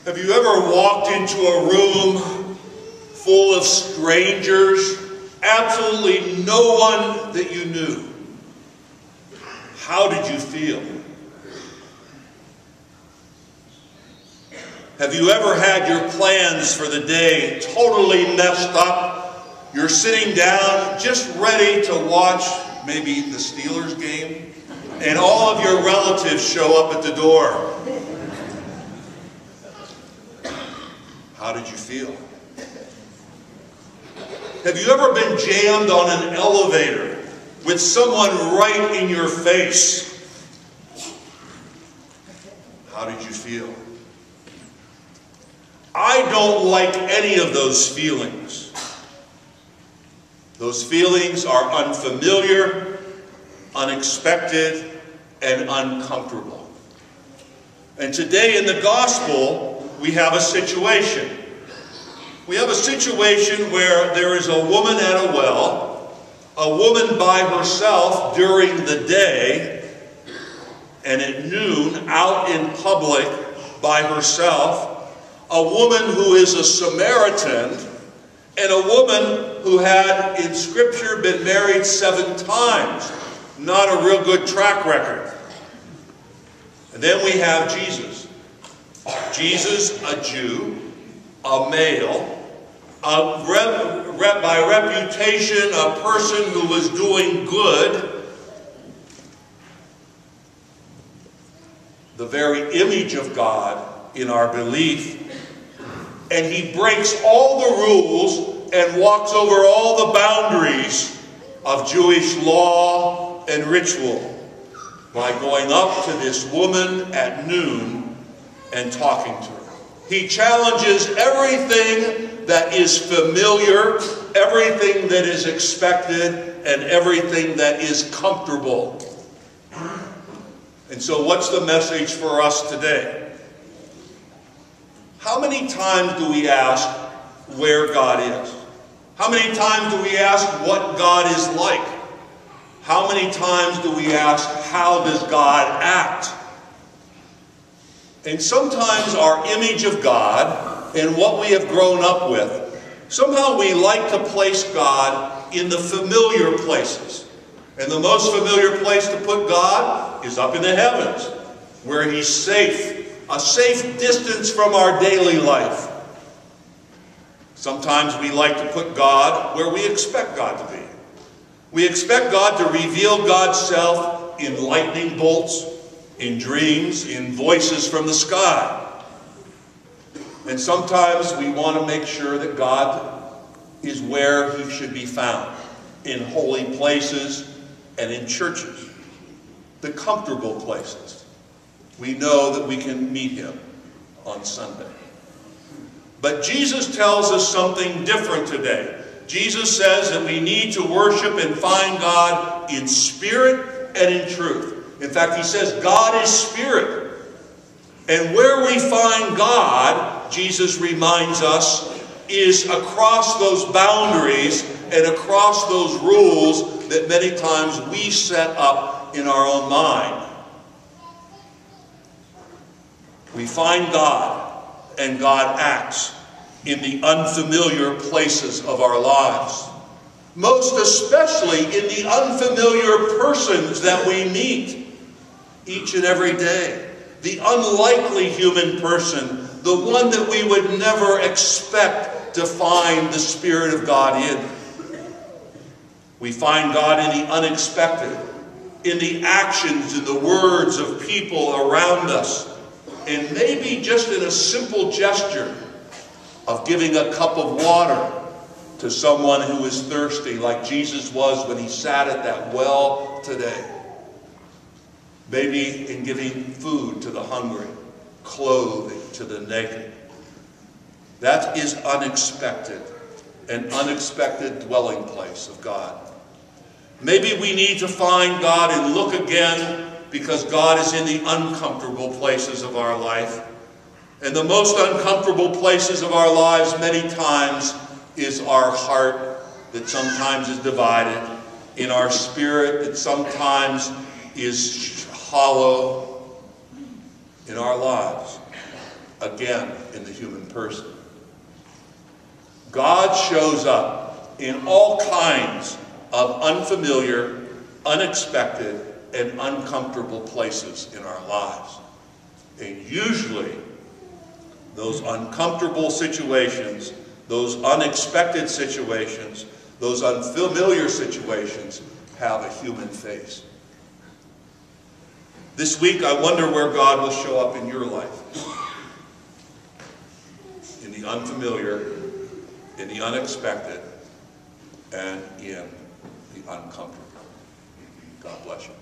Have you ever walked into a room full of strangers, absolutely no one that you knew? How did you feel? Have you ever had your plans for the day totally messed up? You're sitting down just ready to watch maybe the Steelers game, and all of your relatives show up at the door. How did you feel? Have you ever been jammed on an elevator with someone right in your face? How did you feel? I don't like any of those feelings. Those feelings are unfamiliar, unexpected, and uncomfortable. And today in the gospel, we have a situation. We have a situation where there is a woman at a well, a woman by herself during the day, and at noon out in public by herself, a woman who is a Samaritan, and a woman who had in Scripture been married 7 times. Not a real good track record. And then we have Jesus. Jesus, a Jew, a male, by reputation, a person who was doing good, the very image of God in our belief, and he breaks all the rules and walks over all the boundaries of Jewish law and ritual by going up to this woman at noon and talking to her. He challenges everything that is familiar, everything that is expected, and everything that is comfortable. And so what's the message for us today? How many times do we ask where God is? How many times do we ask what God is like? How many times do we ask, how does God act? And sometimes our image of God and what we have grown up with, somehow we like to place God in the familiar places. And the most familiar place to put God is up in the heavens, where he's safe, a safe distance from our daily life. Sometimes we like to put God where we expect God to be. We expect God to reveal God's self in lightning bolts, in dreams, in voices from the sky. And sometimes we want to make sure that God is where he should be found, in holy places and in churches, the comfortable places. We know that we can meet him on Sunday. But Jesus tells us something different today. Jesus says that we need to worship and find God in spirit and in truth. In fact, he says God is spirit. And where we find God, Jesus reminds us, is across those boundaries and across those rules that many times we set up in our own mind. We find God, and God acts in the unfamiliar places of our lives. Most especially in the unfamiliar persons that we meet each and every day. The unlikely human person, the one that we would never expect to find the Spirit of God in. We find God in the unexpected, in the actions and the words of people around us, and maybe just in a simple gesture of giving a cup of water to someone who is thirsty, like Jesus was when he sat at that well today. Maybe in giving food to the hungry, clothing to the naked. That is unexpected, an unexpected dwelling place of God. Maybe we need to find God and look again, because God is in the uncomfortable places of our life. And the most uncomfortable places of our lives many times is our heart that sometimes is divided, in our spirit that sometimes is hollow in our lives. again in the human person. God shows up in all kinds of unfamiliar, unexpected, and uncomfortable places in our lives. And usually, those uncomfortable situations, those unexpected situations, those unfamiliar situations have a human face. This week, I wonder where God will show up in your life. In the unfamiliar, in the unexpected, and in the uncomfortable. God bless you.